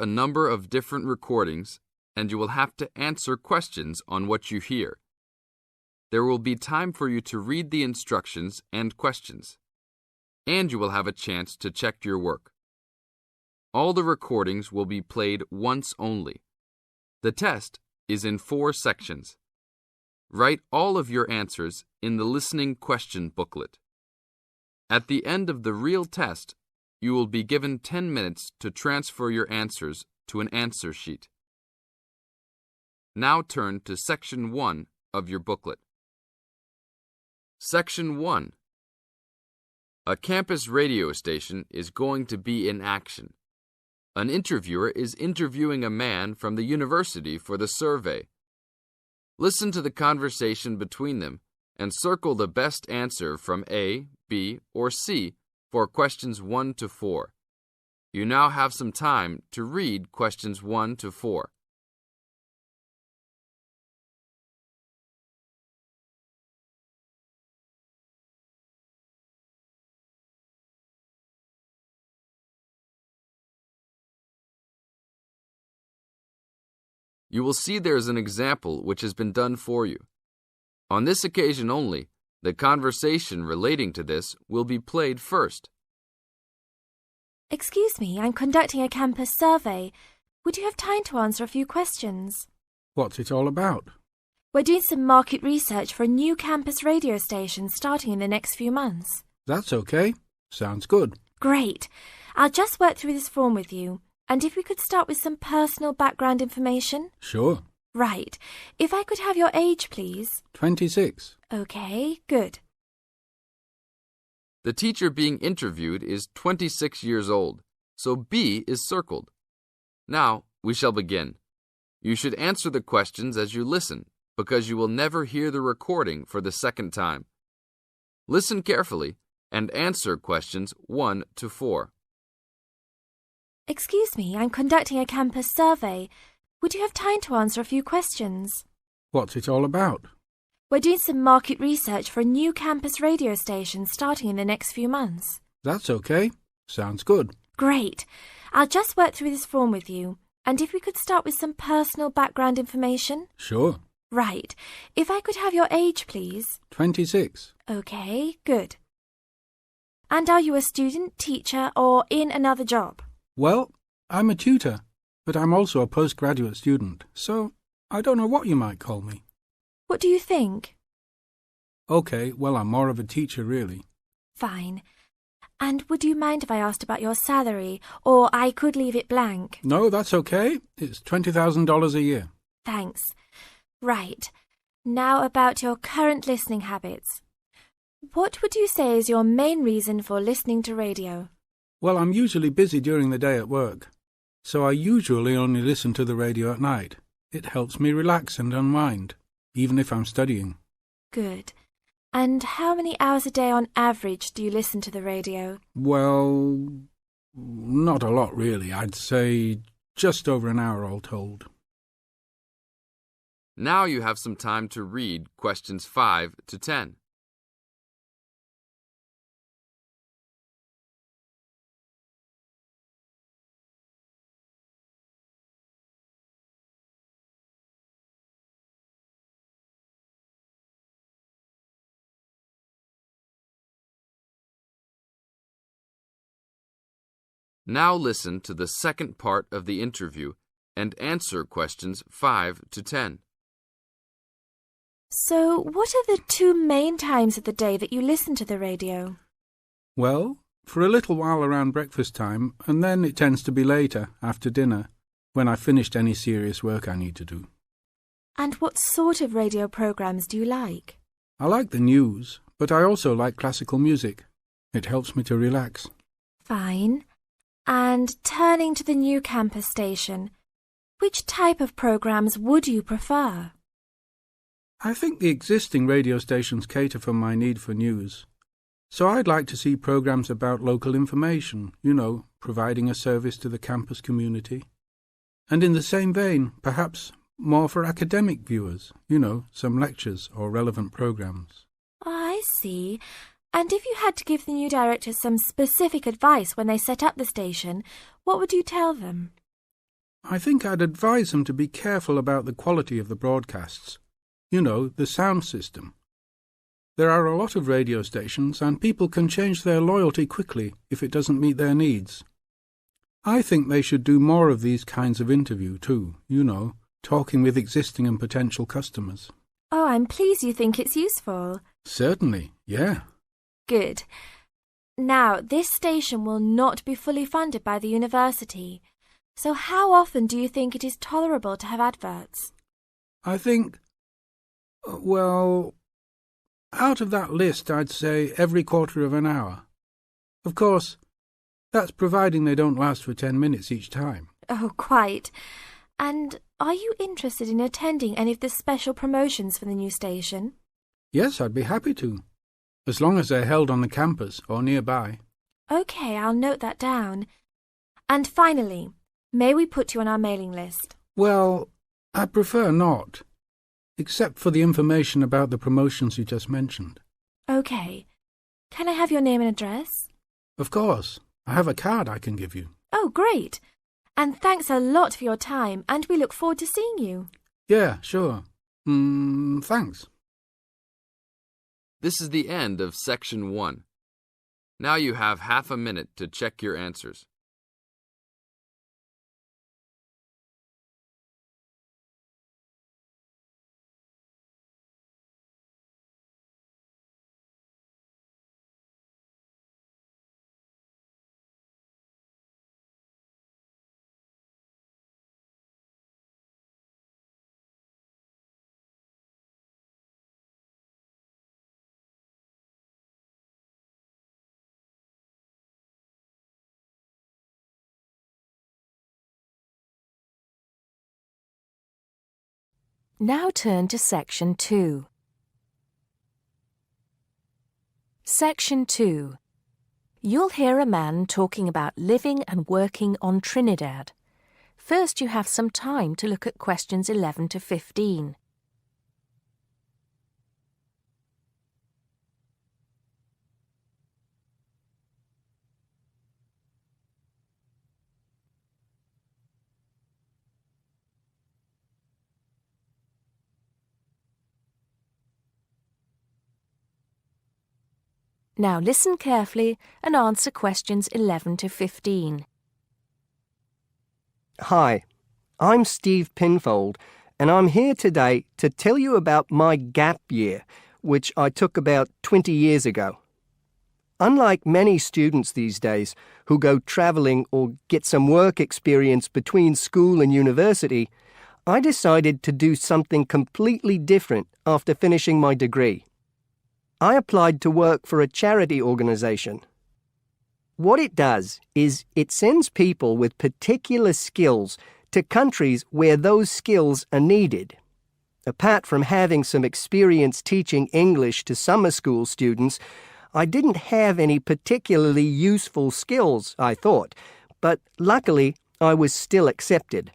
A number of different recordings, and you will have to answer questions on what you hear. There will be time for you to read the instructions and questions, and you will have a chance to check your work. All the recordings will be played once only. The test is in 4 sections. Write all of your answers in the listening question booklet. At the end of the real test, you will be given 10 minutes to transfer your answers to an answer sheet. Now turn to Section 1 of your booklet. Section 1. A campus radio station is going to be in action. An interviewer is interviewing a man from the university for the survey. Listen to the conversation between them and circle the best answer from A, B, or C for questions 1 to 4. You now have some time to read questions 1 to 4. You will see there is an example which has been done for you. On this occasion only, the conversation relating to this will be played first. Excuse me, I'm conducting a campus survey. Would you have time to answer a few questions? What's it all about? We're doing some market research for a new campus radio station starting in the next few months. That's okay. Sounds good. Great. I'll just work through this form with you. And if we could start with some personal background information? Sure. Right. If I could have your age, please. 26. Okay, good. The teacher being interviewed is 26 years old, so B is circled. Now, we shall begin. You should answer the questions as you listen, because you will never hear the recording for the second time. Listen carefully and answer questions 1 to 4. Excuse me, I'm conducting a campus survey. Would you have time to answer a few questions? What's it all about? We're doing some market research for a new campus radio station starting in the next few months. That's okay. Sounds good. Great. I'll just work through this form with you. And if we could start with some personal background information? Sure. Right. If I could have your age, please. 26. Okay, good. And are you a student, teacher, or in another job? Well, I'm a tutor, but I'm also a postgraduate student, so I don't know what you might call me. What do you think? Okay, well, I'm more of a teacher, really. Fine. And would you mind if I asked about your salary, or I could leave it blank? No, that's okay. It's $20,000 a year. Thanks. Right. Now about your current listening habits. What would you say is your main reason for listening to radio? Well, I'm usually busy during the day at work, so I usually only listen to the radio at night. It helps me relax and unwind, even if I'm studying. Good. And how many hours a day on average do you listen to the radio? Well, not a lot really. I'd say just over an hour all told. Now you have some time to read questions 5 to 10. Now listen to the second part of the interview and answer questions 5 to 10. So, what are the 2 main times of the day that you listen to the radio? Well, for a little while around breakfast time, and then it tends to be later, after dinner, when I've finished any serious work I need to do. And what sort of radio programs do you like? I like the news, but I also like classical music. It helps me to relax. Fine. And turning to the new campus station, which type of programs would you prefer? I think the existing radio stations cater for my need for news. So I'd like to see programs about local information, providing a service to the campus community. And in the same vein, perhaps more for academic viewers, some lectures or relevant programs. I see. And if you had to give the new directors some specific advice when they set up the station, what would you tell them? I think I'd advise them to be careful about the quality of the broadcasts. The sound system. There are a lot of radio stations, and people can change their loyalty quickly if it doesn't meet their needs. I think they should do more of these kinds of interview too, talking with existing and potential customers. Oh, I'm pleased you think it's useful. Certainly, yeah. Good. Now, this station will not be fully funded by the university. So how often do you think it is tolerable to have adverts? I think, out of that list, I'd say every quarter of an hour. Of course, that's providing they don't last for 10 minutes each time. Oh, quite. And are you interested in attending any of the special promotions for the new station? Yes, I'd be happy to, as long as they're held on the campus or nearby. OK, I'll note that down. And finally, may we put you on our mailing list? Well, I prefer not, except for the information about the promotions you just mentioned. OK. Can I have your name and address? Of course. I have a card I can give you. Oh, great. And thanks a lot for your time, and we look forward to seeing you. Yeah, sure. Thanks. This is the end of Section 1. Now you have half a minute to check your answers. Now turn to Section 2. Section 2. You'll hear a man talking about living and working on Trinidad. First, you have some time to look at questions 11 to 15. Now listen carefully and answer questions 11 to 15. Hi, I'm Steve Pinfold, and I'm here today to tell you about my gap year, which I took about 20 years ago. Unlike many students these days who go travelling or get some work experience between school and university, I decided to do something completely different after finishing my degree. I applied to work for a charity organisation. What it does is it sends people with particular skills to countries where those skills are needed. Apart from having some experience teaching English to summer school students, I didn't have any particularly useful skills, I thought, but luckily I was still accepted.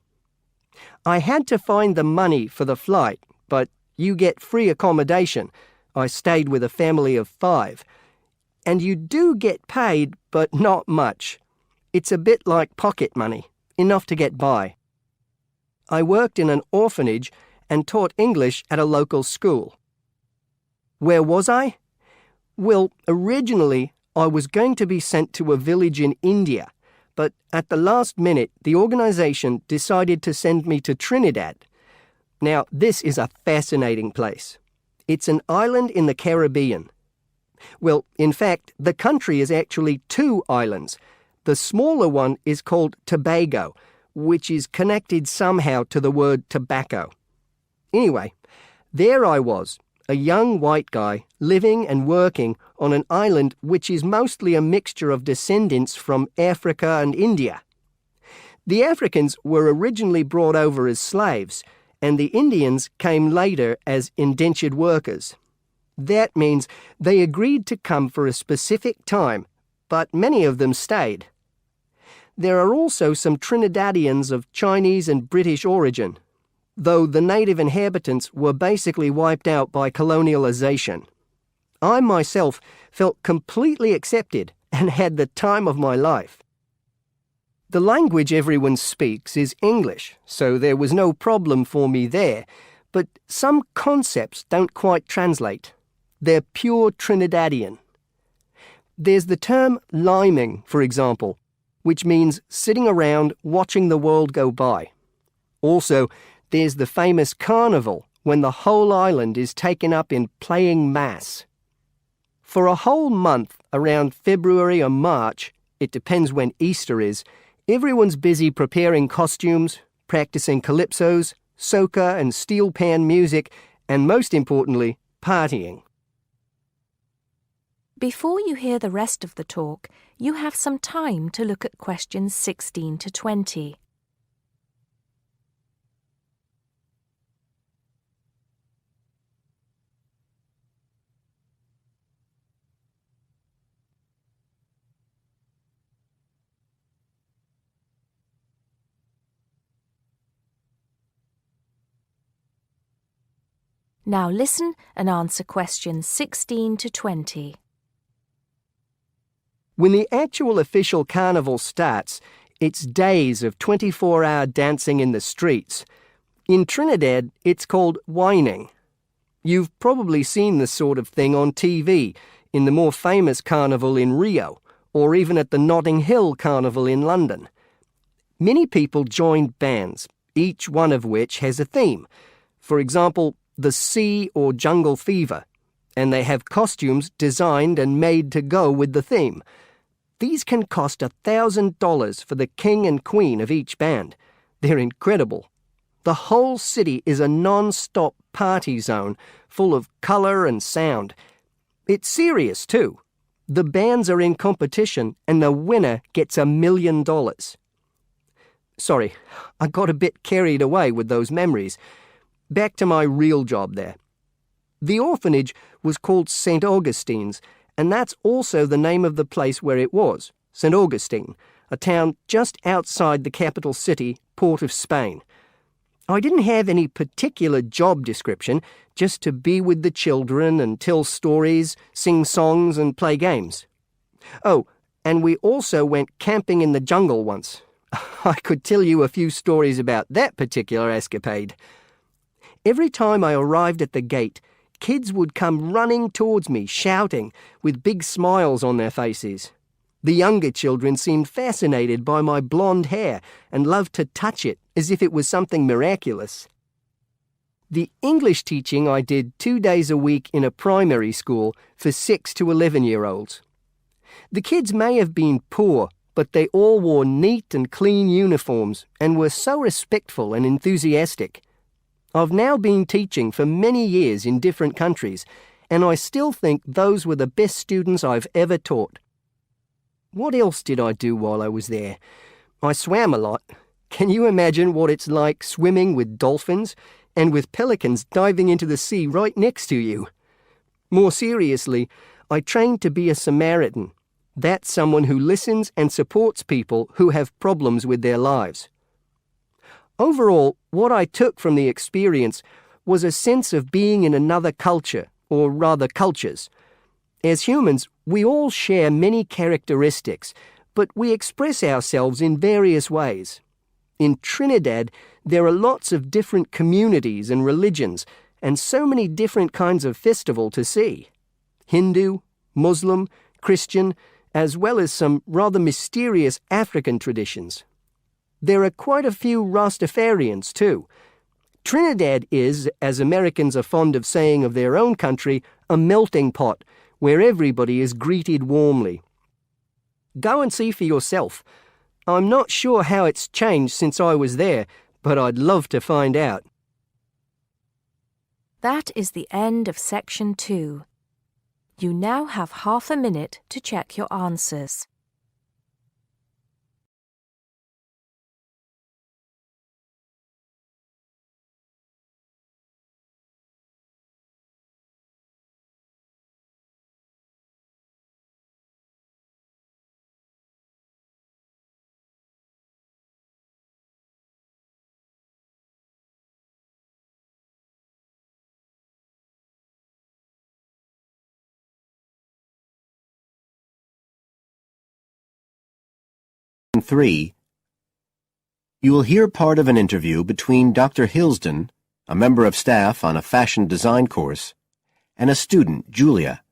I had to find the money for the flight, but you get free accommodation. I stayed with a family of 5. And you do get paid, but not much. It's a bit like pocket money, enough to get by. I worked in an orphanage and taught English at a local school. Where was I? Well, originally I was going to be sent to a village in India, but at the last minute the organisation decided to send me to Trinidad. Now, this is a fascinating place. It's an island in the Caribbean. Well, in fact, the country is actually 2 islands. The smaller one is called Tobago, which is connected somehow to the word tobacco. Anyway, there I was, a young white guy living and working on an island which is mostly a mixture of descendants from Africa and India. The Africans were originally brought over as slaves, and the Indians came later as indentured workers. That means they agreed to come for a specific time, but many of them stayed. There are also some Trinidadians of Chinese and British origin, though the native inhabitants were basically wiped out by colonialization. I myself felt completely accepted and had the time of my life. The language everyone speaks is English, so there was no problem for me there, but some concepts don't quite translate. They're pure Trinidadian. There's the term liming, for example, which means sitting around watching the world go by. Also, there's the famous carnival, when the whole island is taken up in playing mass. For a whole month, around February or March, it depends when Easter is, everyone's busy preparing costumes, practicing calypsos, soca and steel pan music, and most importantly, partying. Before you hear the rest of the talk, you have some time to look at questions 16 to 20. Now listen and answer questions 16 to 20. When the actual official carnival starts, it's days of 24-hour dancing in the streets. In Trinidad, it's called whining. You've probably seen this sort of thing on TV, in the more famous carnival in Rio, or even at the Notting Hill Carnival in London. Many people join bands, each one of which has a theme. For example, the Sea or Jungle Fever, and they have costumes designed and made to go with the theme. These can cost $1,000 for the king and queen of each band. They're incredible. The whole city is a non-stop party zone, full of colour and sound. It's serious too. The bands are in competition and the winner gets $1 million. Sorry, I got a bit carried away with those memories. Back to my real job there. The orphanage was called St. Augustine's, and that's also the name of the place where it was, St. Augustine, a town just outside the capital city, Port of Spain. I didn't have any particular job description, just to be with the children and tell stories, sing songs and play games. Oh, and we also went camping in the jungle once. I could tell you a few stories about that particular escapade. Every time I arrived at the gate, kids would come running towards me, shouting, with big smiles on their faces. The younger children seemed fascinated by my blonde hair and loved to touch it as if it was something miraculous. The English teaching I did 2 days a week in a primary school for 6 to 11-year-olds. The kids may have been poor, but they all wore neat and clean uniforms and were so respectful and enthusiastic. I've now been teaching for many years in different countries, and I still think those were the best students I've ever taught. What else did I do while I was there? I swam a lot. Can you imagine what it's like swimming with dolphins and with pelicans diving into the sea right next to you? More seriously, I trained to be a Samaritan. That's someone who listens and supports people who have problems with their lives. Overall, what I took from the experience was a sense of being in another culture, or rather cultures. As humans, we all share many characteristics, but we express ourselves in various ways. In Trinidad, there are lots of different communities and religions, and so many different kinds of festival to see. Hindu, Muslim, Christian, as well as some rather mysterious African traditions. There are quite a few Rastafarians too. Trinidad is, as Americans are fond of saying of their own country, a melting pot where everybody is greeted warmly. Go and see for yourself. I'm not sure how it's changed since I was there, but I'd love to find out. That is the end of section 2. You now have half a minute to check your answers. 3, you will hear part of an interview between Dr. Hilsden, a member of staff on a fashion design course, and a student, Julia,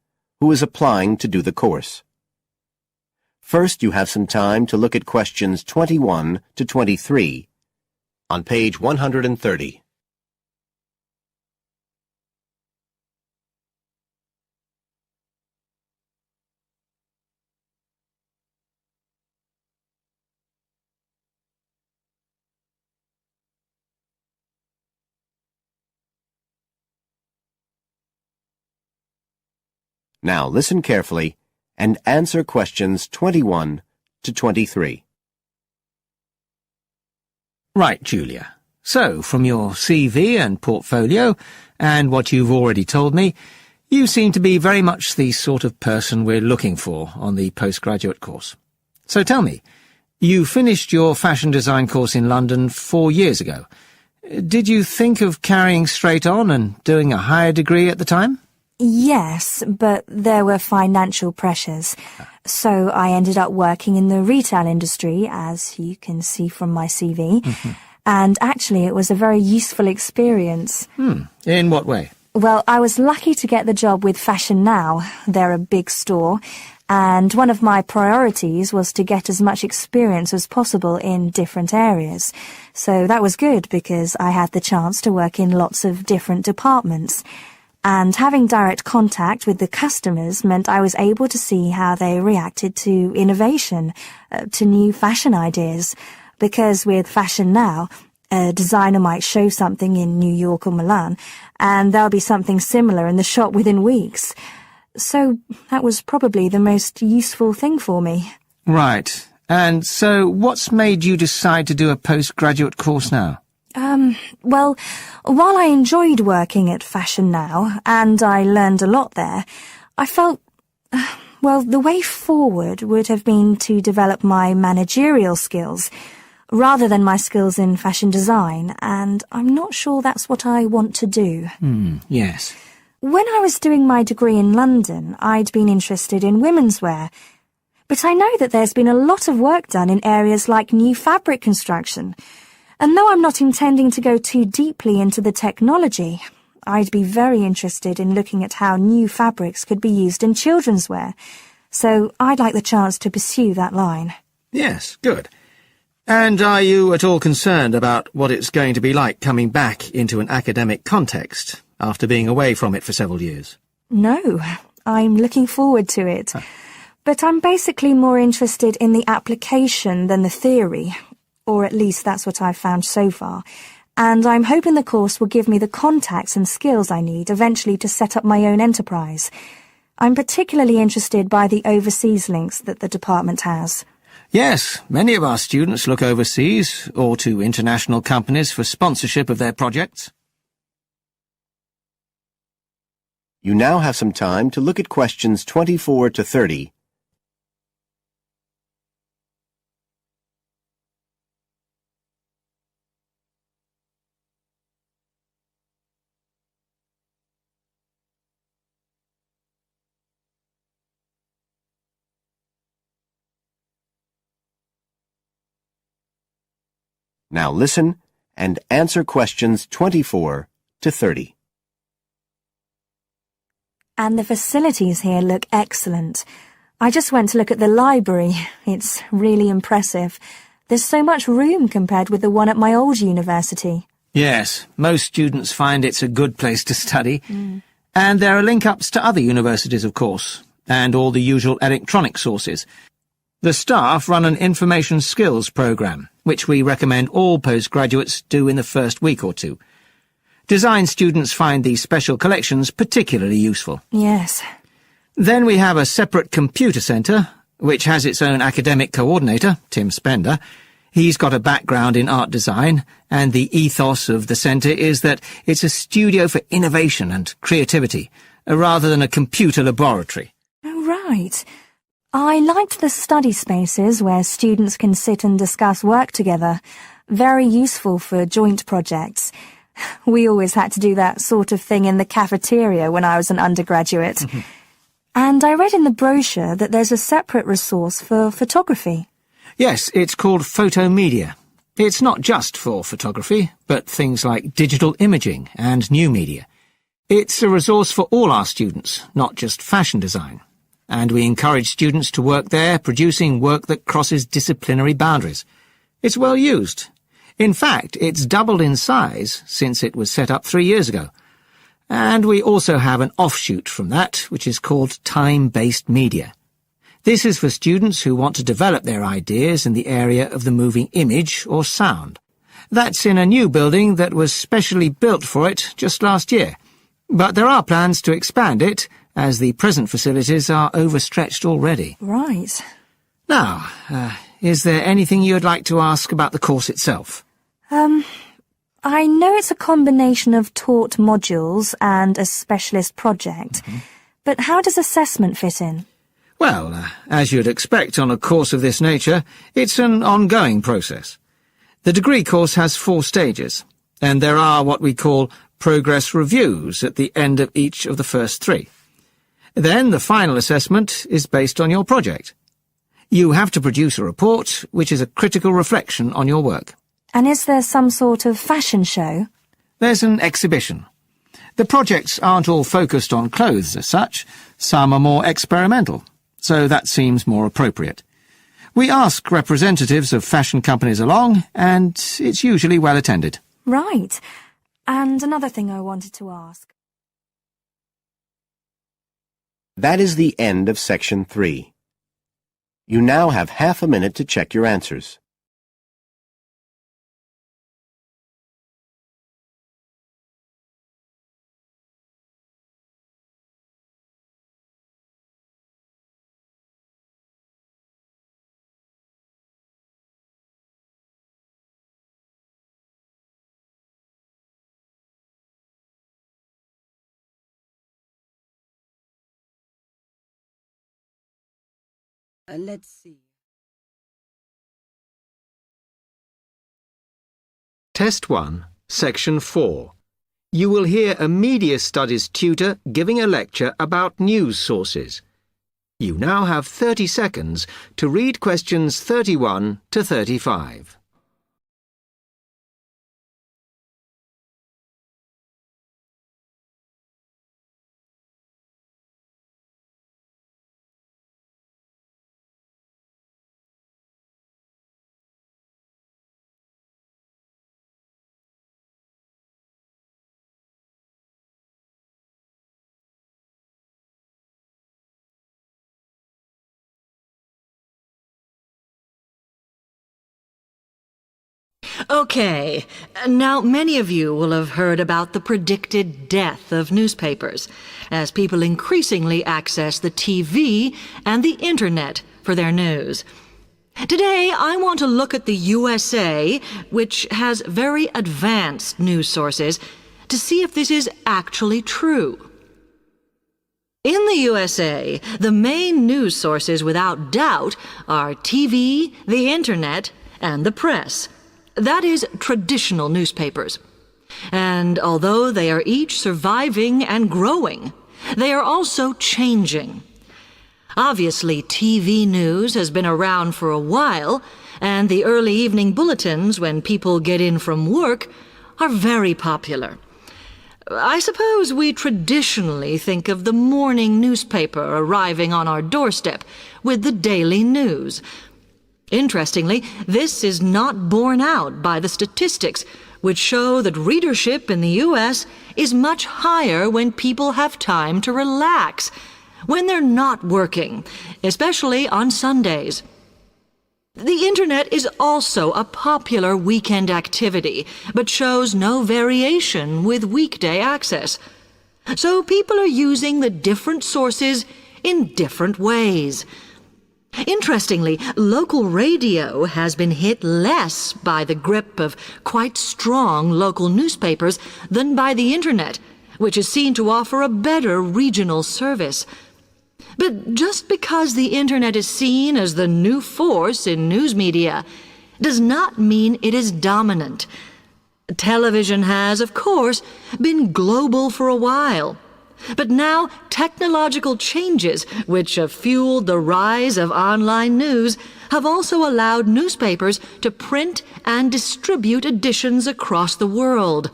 who is applying to do the course. First, you have some time to look at questions 21 to 23 on page 130. Now listen carefully and answer questions 21 to 23. Right, Julia. So, from your CV and portfolio, and what you've already told me, you seem to be very much the sort of person we're looking for on the postgraduate course. So tell me, you finished your fashion design course in London 4 years ago. Did you think of carrying straight on and doing a higher degree at the time? Yes, but there were financial pressures. So I ended up working in the retail industry, as you can see from my CV. And actually it was a very useful experience. In what way? Well, I was lucky to get the job with Fashion Now. They're a big store. And one of my priorities was to get as much experience as possible in different areas. So that was good because I had the chance to work in lots of different departments. And having direct contact with the customers meant I was able to see how they reacted to innovation, to new fashion ideas. Because with Fashion Now, a designer might show something in New York or Milan, and there'll be something similar in the shop within weeks. So that was probably the most useful thing for me. Right. And so what's made you decide to do a postgraduate course now? Well, while I enjoyed working at Fashion Now, and I learned a lot there, I felt, well, the way forward would have been to develop my managerial skills, rather than my skills in fashion design, and I'm not sure that's what I want to do. Yes. When I was doing my degree in London, I'd been interested in women's wear, but I know that there's been a lot of work done in areas like new fabric construction. And though I'm not intending to go too deeply into the technology, I'd be very interested in looking at how new fabrics could be used in children's wear. So I'd like the chance to pursue that line. Yes, good. And are you at all concerned about what it's going to be like coming back into an academic context after being away from it for several years? No, I'm looking forward to it. But I'm basically more interested in the application than the theory. Or at least that's what I've found so far, and I'm hoping the course will give me the contacts and skills I need eventually to set up my own enterprise. I'm particularly interested by the overseas links that the department has. Yes, many of our students look overseas or to international companies for sponsorship of their projects. You now have some time to look at questions 24 to 30. Now listen and answer questions 24 to 30. And the facilities here look excellent. I just went to look at the library. It's really impressive. There's so much room compared with the one at my old university. Yes, most students find it's a good place to study. And there are link-ups to other universities, of course, and all the usual electronic sources. The staff run an information skills programme, which we recommend all postgraduates do in the first week or two. Design students find these special collections particularly useful. Yes. Then we have a separate computer centre, which has its own academic coordinator, Tim Spender. He's got a background in art design, and the ethos of the centre is that it's a studio for innovation and creativity, rather than a computer laboratory. Oh, right. I liked the study spaces where students can sit and discuss work together. Very useful for joint projects. We always had to do that sort of thing in the cafeteria when I was an undergraduate. And I read in the brochure that there's a separate resource for photography. Yes, it's called photomedia. It's not just for photography, but things like digital imaging and new media. It's a resource for all our students, not just fashion design. And we encourage students to work there, producing work that crosses disciplinary boundaries. It's well used. In fact, it's doubled in size since it was set up 3 years ago. And we also have an offshoot from that, which is called time-based media. This is for students who want to develop their ideas in the area of the moving image or sound. That's in a new building that was specially built for it just last year. But there are plans to expand it, as the present facilities are overstretched already. Right. Now, is there anything you'd like to ask about the course itself? I know it's a combination of taught modules and a specialist project, but how does assessment fit in? Well, as you'd expect on a course of this nature, it's an ongoing process. The degree course has 4 stages, and there are what we call progress reviews at the end of each of the first 3. Then the final assessment is based on your project. You have to produce a report, which is a critical reflection on your work. And is there some sort of fashion show? There's an exhibition. The projects aren't all focused on clothes as such. Some are more experimental, so that seems more appropriate. We ask representatives of fashion companies along, and it's usually well attended. Right. And another thing I wanted to ask. That is the end of Section 3. You now have half a minute to check your answers. Let's see. Test 1, Section 4. You will hear a media studies tutor giving a lecture about news sources. You now have 30 seconds to read questions 31 to 35. Okay, now many of you will have heard about the predicted death of newspapers, as people increasingly access the TV and the Internet for their news. Today, I want to look at the USA, which has very advanced news sources, to see if this is actually true. In the USA, the main news sources without doubt are TV, the Internet, and the press. That is, traditional newspapers. And although they are each surviving and growing, they are also changing. Obviously, TV news has been around for a while, and the early evening bulletins, when people get in from work, are very popular. I suppose we traditionally think of the morning newspaper arriving on our doorstep with the daily news. Interestingly, this is not borne out by the statistics, which show that readership in the U.S. is much higher when people have time to relax, when they're not working, especially on Sundays. The Internet is also a popular weekend activity, but shows no variation with weekday access. So people are using the different sources in different ways. Interestingly, local radio has been hit less by the grip of quite strong local newspapers than by the Internet, which is seen to offer a better regional service. But just because the Internet is seen as the new force in news media does not mean it is dominant. Television has, of course, been global for a while, But now technological changes, which have fueled the rise of online news, have also allowed newspapers to print and distribute editions across the world.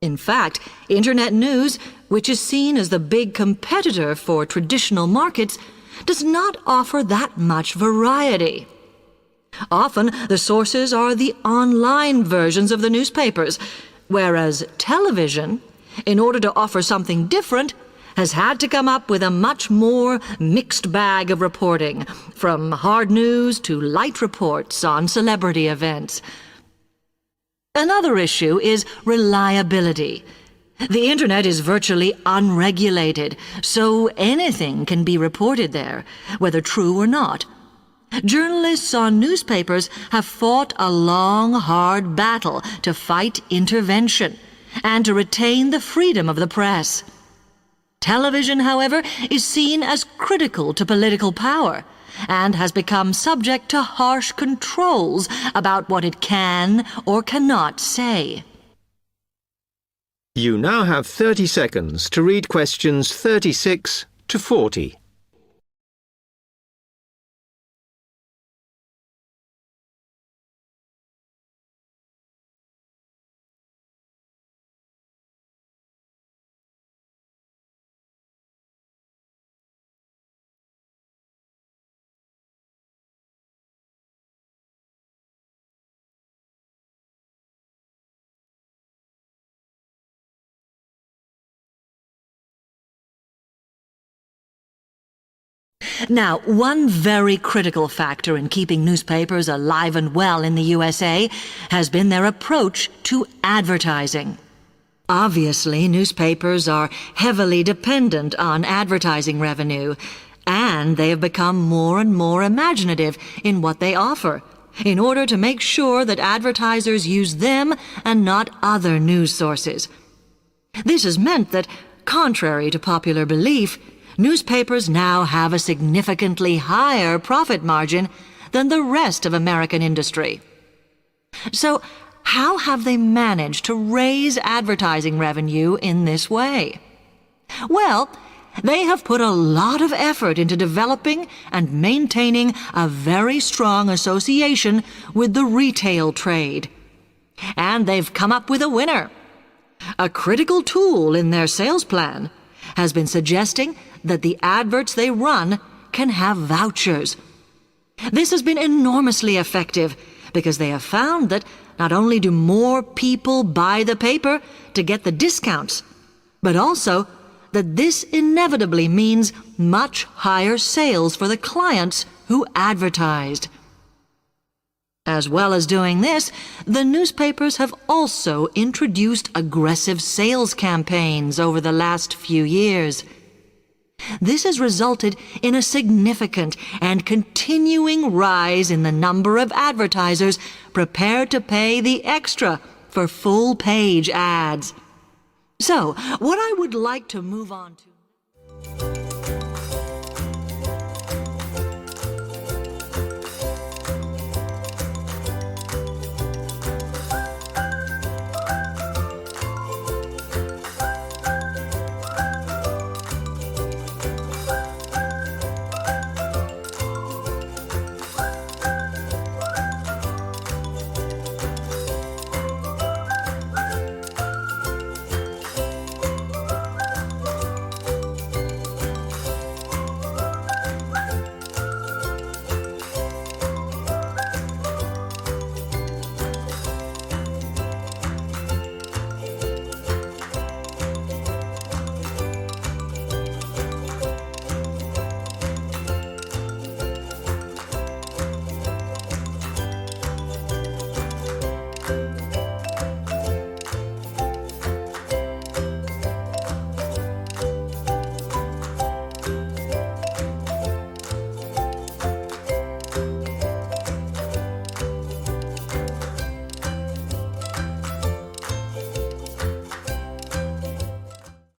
In fact, Internet news, which is seen as the big competitor for traditional markets, does not offer that much variety. Often, the sources are the online versions of the newspapers, whereas television, in order to offer something different, has had to come up with a much more mixed bag of reporting, from hard news to light reports on celebrity events. Another issue is reliability. The Internet is virtually unregulated, so anything can be reported there, whether true or not. Journalists on newspapers have fought a long, hard battle to fight intervention and to retain the freedom of the press. Television, however, is seen as critical to political power and has become subject to harsh controls about what it can or cannot say. You now have 30 seconds to read questions 36 to 40. Now, one very critical factor in keeping newspapers alive and well in the USA has been their approach to advertising. Obviously, newspapers are heavily dependent on advertising revenue, and they have become more and more imaginative in what they offer, in order to make sure that advertisers use them and not other news sources. This has meant that, contrary to popular belief, newspapers now have a significantly higher profit margin than the rest of American industry. So, how have they managed to raise advertising revenue in this way? Well, they have put a lot of effort into developing and maintaining a very strong association with the retail trade. And they've come up with a winner. A critical tool in their sales plan has been suggesting that the adverts they run can have vouchers. This has been enormously effective because they have found that not only do more people buy the paper to get the discounts, but also that this inevitably means much higher sales for the clients who advertised. As well as doing this, the newspapers have also introduced aggressive sales campaigns over the last few years. This has resulted in a significant and continuing rise in the number of advertisers prepared to pay the extra for full-page ads. So, what I would like to move on to